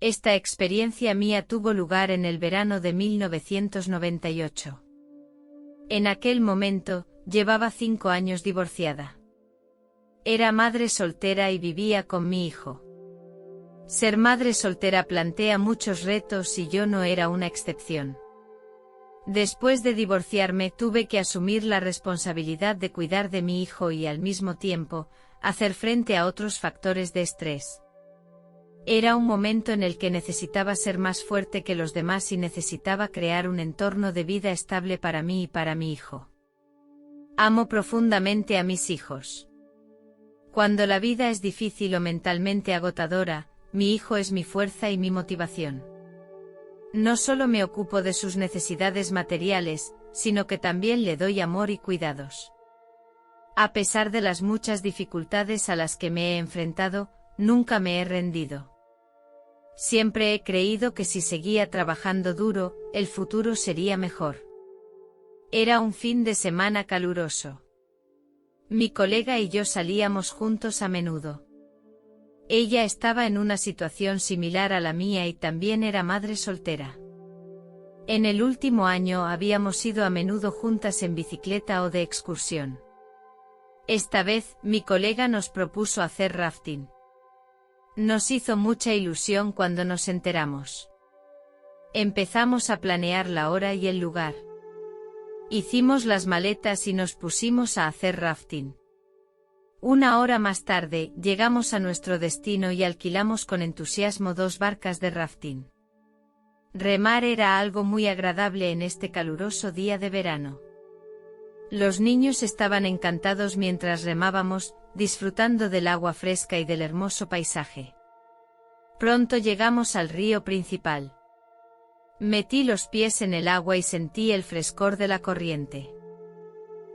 Esta experiencia mía tuvo lugar en el verano de 1998. En aquel momento, llevaba 5 años divorciada. Era madre soltera y vivía con mi hijo. Ser madre soltera plantea muchos retos y yo no era una excepción. Después de divorciarme tuve que asumir la responsabilidad de cuidar de mi hijo y al mismo tiempo, hacer frente a otros factores de estrés. Era un momento en el que necesitaba ser más fuerte que los demás y necesitaba crear un entorno de vida estable para mí y para mi hijo. Amo profundamente a mis hijos. Cuando la vida es difícil o mentalmente agotadora, mi hijo es mi fuerza y mi motivación. No solo me ocupo de sus necesidades materiales, sino que también le doy amor y cuidados. A pesar de las muchas dificultades a las que me he enfrentado, nunca me he rendido. Siempre he creído que si seguía trabajando duro, el futuro sería mejor. Era un fin de semana caluroso. Mi colega y yo salíamos juntos a menudo. Ella estaba en una situación similar a la mía y también era madre soltera. En el último año habíamos ido a menudo juntas en bicicleta o de excursión. Esta vez, mi colega nos propuso hacer rafting. Nos hizo mucha ilusión cuando nos enteramos. Empezamos a planear la hora y el lugar. Hicimos las maletas y nos pusimos a hacer rafting. 1 hora más tarde, llegamos a nuestro destino y alquilamos con entusiasmo 2 barcas de rafting. Remar era algo muy agradable en este caluroso día de verano. Los niños estaban encantados mientras remábamos, disfrutando del agua fresca y del hermoso paisaje. Pronto llegamos al río principal. Metí los pies en el agua y sentí el frescor de la corriente.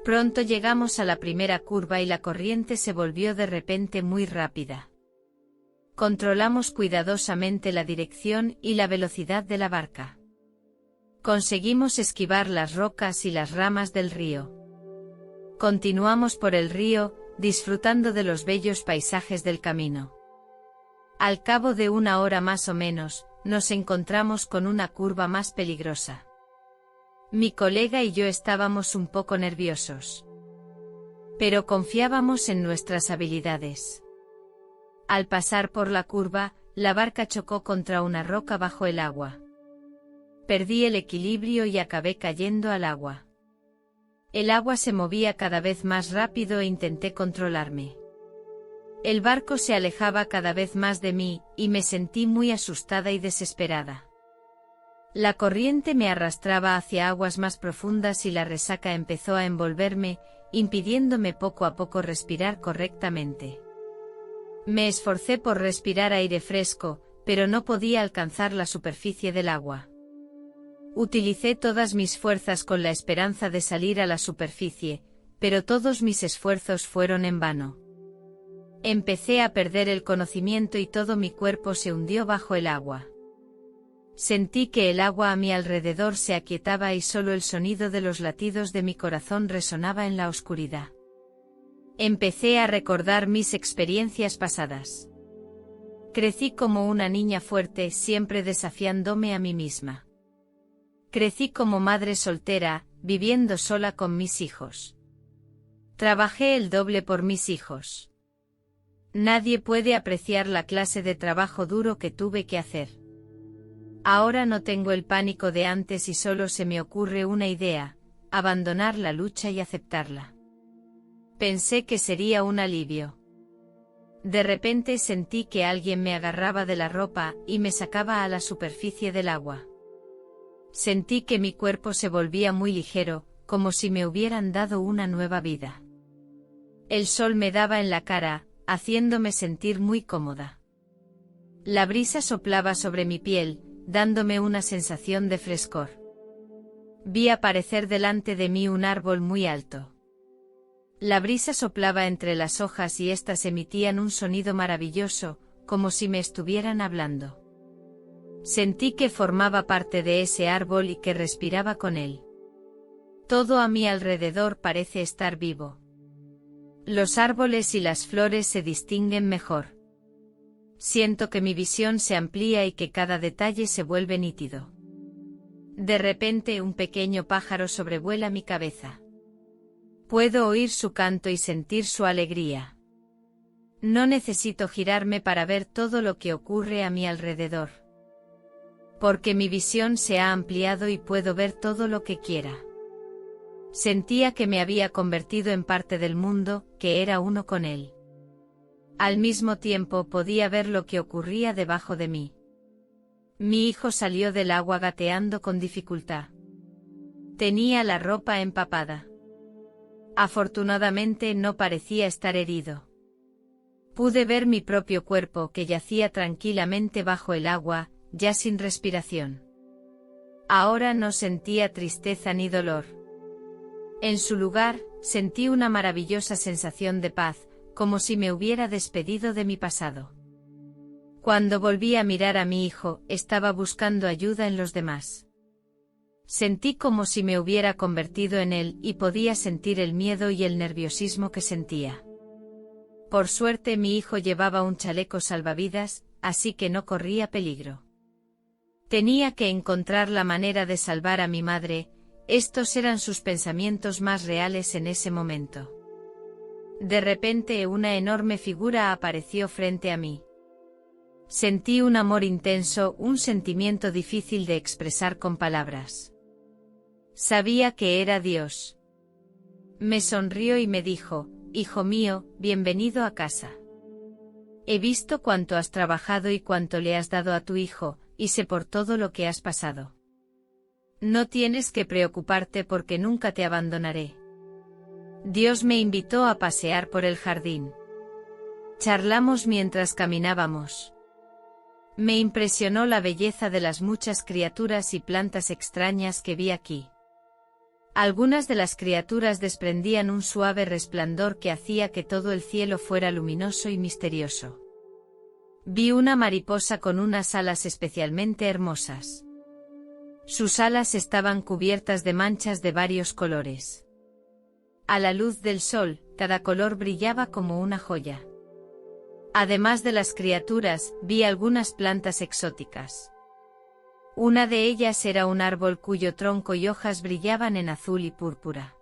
Pronto llegamos a la primera curva y la corriente se volvió de repente muy rápida. Controlamos cuidadosamente la dirección y la velocidad de la barca. Conseguimos esquivar las rocas y las ramas del río. Continuamos por el río, disfrutando de los bellos paisajes del camino. Al cabo de 1 hora más o menos, nos encontramos con una curva más peligrosa. Mi colega y yo estábamos un poco nerviosos. Pero confiábamos en nuestras habilidades. Al pasar por la curva, la barca chocó contra una roca bajo el agua. Perdí el equilibrio y acabé cayendo al agua. El agua se movía cada vez más rápido e intenté controlarme. El barco se alejaba cada vez más de mí, y me sentí muy asustada y desesperada. La corriente me arrastraba hacia aguas más profundas y la resaca empezó a envolverme, impidiéndome poco a poco respirar correctamente. Me esforcé por respirar aire fresco, pero no podía alcanzar la superficie del agua. Utilicé todas mis fuerzas con la esperanza de salir a la superficie, pero todos mis esfuerzos fueron en vano. Empecé a perder el conocimiento y todo mi cuerpo se hundió bajo el agua. Sentí que el agua a mi alrededor se aquietaba y solo el sonido de los latidos de mi corazón resonaba en la oscuridad. Empecé a recordar mis experiencias pasadas. Crecí como una niña fuerte, siempre desafiándome a mí misma. Crecí como madre soltera, viviendo sola con mis hijos. Trabajé el doble por mis hijos. Nadie puede apreciar la clase de trabajo duro que tuve que hacer. Ahora no tengo el pánico de antes y solo se me ocurre una idea: abandonar la lucha y aceptarla. Pensé que sería un alivio. De repente sentí que alguien me agarraba de la ropa y me sacaba a la superficie del agua. Sentí que mi cuerpo se volvía muy ligero, como si me hubieran dado una nueva vida. El sol me daba en la cara, haciéndome sentir muy cómoda. La brisa soplaba sobre mi piel, dándome una sensación de frescor. Vi aparecer delante de mí un árbol muy alto. La brisa soplaba entre las hojas y éstas emitían un sonido maravilloso, como si me estuvieran hablando. Sentí que formaba parte de ese árbol y que respiraba con él. Todo a mi alrededor parece estar vivo. Los árboles y las flores se distinguen mejor. Siento que mi visión se amplía y que cada detalle se vuelve nítido. De repente un pequeño pájaro sobrevuela mi cabeza. Puedo oír su canto y sentir su alegría. No necesito girarme para ver todo lo que ocurre a mi alrededor. Porque mi visión se ha ampliado y puedo ver todo lo que quiera. Sentía que me había convertido en parte del mundo, que era uno con él. Al mismo tiempo podía ver lo que ocurría debajo de mí. Mi hijo salió del agua gateando con dificultad. Tenía la ropa empapada. Afortunadamente no parecía estar herido. Pude ver mi propio cuerpo que yacía tranquilamente bajo el agua, ya sin respiración. Ahora no sentía tristeza ni dolor. En su lugar, sentí una maravillosa sensación de paz, como si me hubiera despedido de mi pasado. Cuando volví a mirar a mi hijo, estaba buscando ayuda en los demás. Sentí como si me hubiera convertido en él y podía sentir el miedo y el nerviosismo que sentía. Por suerte mi hijo llevaba un chaleco salvavidas, así que no corría peligro. Tenía que encontrar la manera de salvar a mi madre, estos eran sus pensamientos más reales en ese momento. De repente una enorme figura apareció frente a mí. Sentí un amor intenso, un sentimiento difícil de expresar con palabras. Sabía que era Dios. Me sonrió y me dijo, «Hijo mío, bienvenido a casa. He visto cuánto has trabajado y cuánto le has dado a tu hijo, y sé por todo lo que has pasado. No tienes que preocuparte porque nunca te abandonaré». Dios me invitó a pasear por el jardín. Charlamos mientras caminábamos. Me impresionó la belleza de las muchas criaturas y plantas extrañas que vi aquí. Algunas de las criaturas desprendían un suave resplandor que hacía que todo el cielo fuera luminoso y misterioso. Vi una mariposa con unas alas especialmente hermosas. Sus alas estaban cubiertas de manchas de varios colores. A la luz del sol, cada color brillaba como una joya. Además de las criaturas, vi algunas plantas exóticas. Una de ellas era un árbol cuyo tronco y hojas brillaban en azul y púrpura.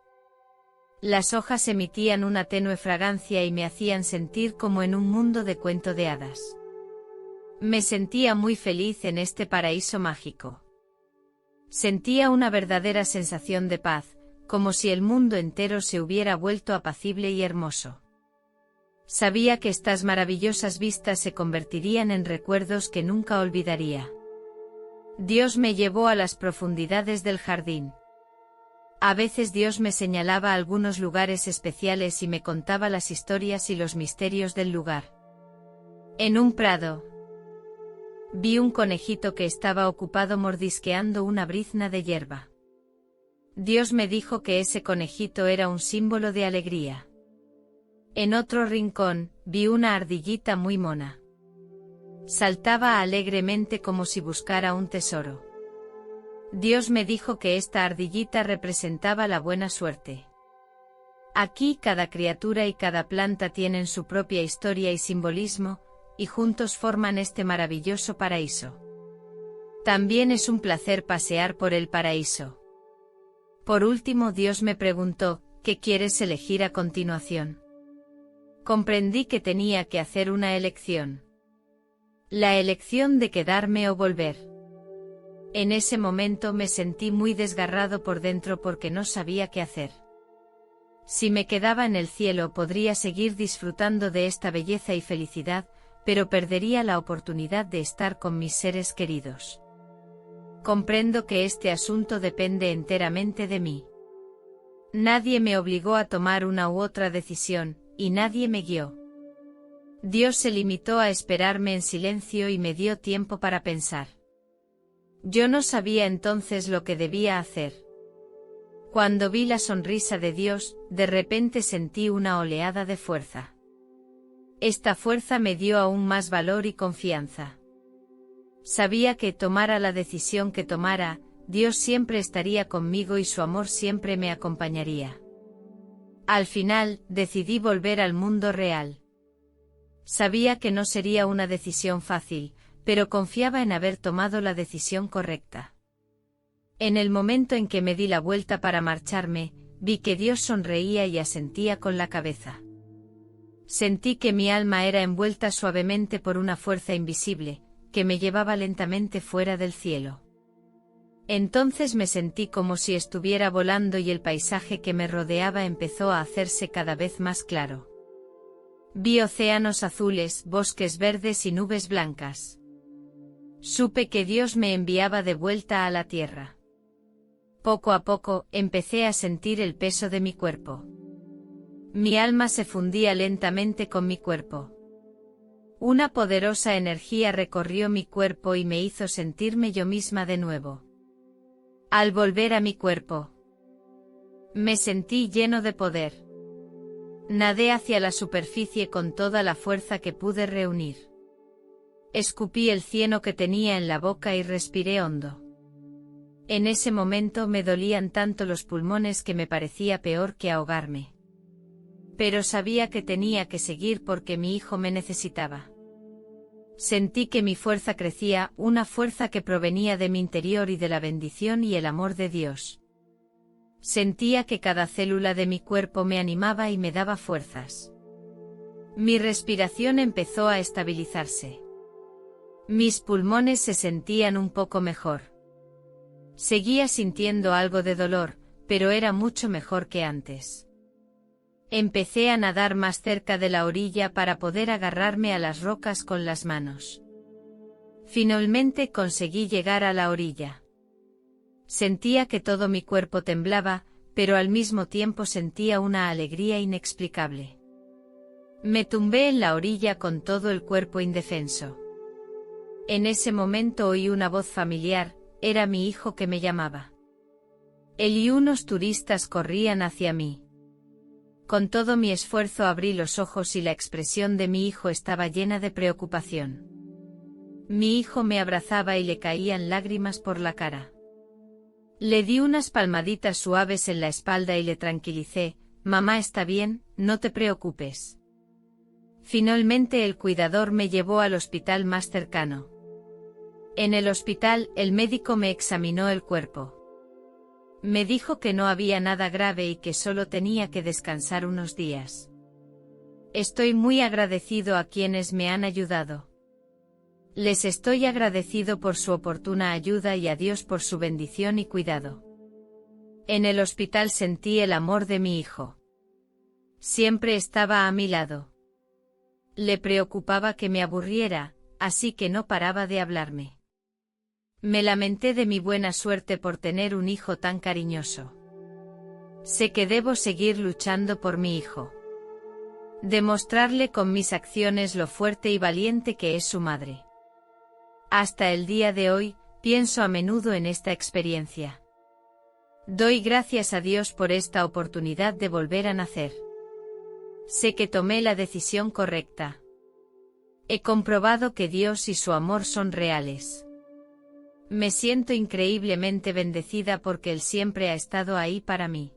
Las hojas emitían una tenue fragancia y me hacían sentir como en un mundo de cuento de hadas. Me sentía muy feliz en este paraíso mágico. Sentía una verdadera sensación de paz, como si el mundo entero se hubiera vuelto apacible y hermoso. Sabía que estas maravillosas vistas se convertirían en recuerdos que nunca olvidaría. Dios me llevó a las profundidades del jardín. A veces Dios me señalaba algunos lugares especiales y me contaba las historias y los misterios del lugar. En un prado, vi un conejito que estaba ocupado mordisqueando una brizna de hierba. Dios me dijo que ese conejito era un símbolo de alegría. En otro rincón, vi una ardillita muy mona. Saltaba alegremente como si buscara un tesoro. Dios me dijo que esta ardillita representaba la buena suerte. Aquí cada criatura y cada planta tienen su propia historia y simbolismo, y juntos forman este maravilloso paraíso. También es un placer pasear por el paraíso. Por último, Dios me preguntó, ¿qué quieres elegir a continuación? Comprendí que tenía que hacer una elección. La elección de quedarme o volver. En ese momento me sentí muy desgarrado por dentro porque no sabía qué hacer. Si me quedaba en el cielo podría seguir disfrutando de esta belleza y felicidad, pero perdería la oportunidad de estar con mis seres queridos. Comprendo que este asunto depende enteramente de mí. Nadie me obligó a tomar una u otra decisión, y nadie me guió. Dios se limitó a esperarme en silencio y me dio tiempo para pensar. Yo no sabía entonces lo que debía hacer. Cuando vi la sonrisa de Dios, de repente sentí una oleada de fuerza. Esta fuerza me dio aún más valor y confianza. Sabía que tomara la decisión que tomara, Dios siempre estaría conmigo y su amor siempre me acompañaría. Al final, decidí volver al mundo real. Sabía que no sería una decisión fácil, pero confiaba en haber tomado la decisión correcta. En el momento en que me di la vuelta para marcharme, vi que Dios sonreía y asentía con la cabeza. Sentí que mi alma era envuelta suavemente por una fuerza invisible, que me llevaba lentamente fuera del cielo. Entonces me sentí como si estuviera volando y el paisaje que me rodeaba empezó a hacerse cada vez más claro. Vi océanos azules, bosques verdes y nubes blancas. Supe que Dios me enviaba de vuelta a la tierra. Poco a poco, empecé a sentir el peso de mi cuerpo. Mi alma se fundía lentamente con mi cuerpo. Una poderosa energía recorrió mi cuerpo y me hizo sentirme yo misma de nuevo. Al volver a mi cuerpo, me sentí lleno de poder. Nadé hacia la superficie con toda la fuerza que pude reunir. Escupí el cieno que tenía en la boca y respiré hondo. En ese momento me dolían tanto los pulmones que me parecía peor que ahogarme. Pero sabía que tenía que seguir porque mi hijo me necesitaba. Sentí que mi fuerza crecía, una fuerza que provenía de mi interior y de la bendición y el amor de Dios. Sentía que cada célula de mi cuerpo me animaba y me daba fuerzas. Mi respiración empezó a estabilizarse. Mis pulmones se sentían un poco mejor. Seguía sintiendo algo de dolor, pero era mucho mejor que antes. Empecé a nadar más cerca de la orilla para poder agarrarme a las rocas con las manos. Finalmente conseguí llegar a la orilla. Sentía que todo mi cuerpo temblaba, pero al mismo tiempo sentía una alegría inexplicable. Me tumbé en la orilla con todo el cuerpo indefenso. En ese momento oí una voz familiar, era mi hijo que me llamaba. Él y unos turistas corrían hacia mí. Con todo mi esfuerzo abrí los ojos y la expresión de mi hijo estaba llena de preocupación. Mi hijo me abrazaba y le caían lágrimas por la cara. Le di unas palmaditas suaves en la espalda y le tranquilicé, mamá está bien, no te preocupes. Finalmente el cuidador me llevó al hospital más cercano. En el hospital, el médico me examinó el cuerpo. Me dijo que no había nada grave y que solo tenía que descansar unos días. Estoy muy agradecido a quienes me han ayudado. Les estoy agradecido por su oportuna ayuda y a Dios por su bendición y cuidado. En el hospital sentí el amor de mi hijo. Siempre estaba a mi lado. Le preocupaba que me aburriera, así que no paraba de hablarme. Me lamenté de mi buena suerte por tener un hijo tan cariñoso. Sé que debo seguir luchando por mi hijo. Demostrarle con mis acciones lo fuerte y valiente que es su madre. Hasta el día de hoy, pienso a menudo en esta experiencia. Doy gracias a Dios por esta oportunidad de volver a nacer. Sé que tomé la decisión correcta. He comprobado que Dios y su amor son reales. Me siento increíblemente bendecida porque Él siempre ha estado ahí para mí.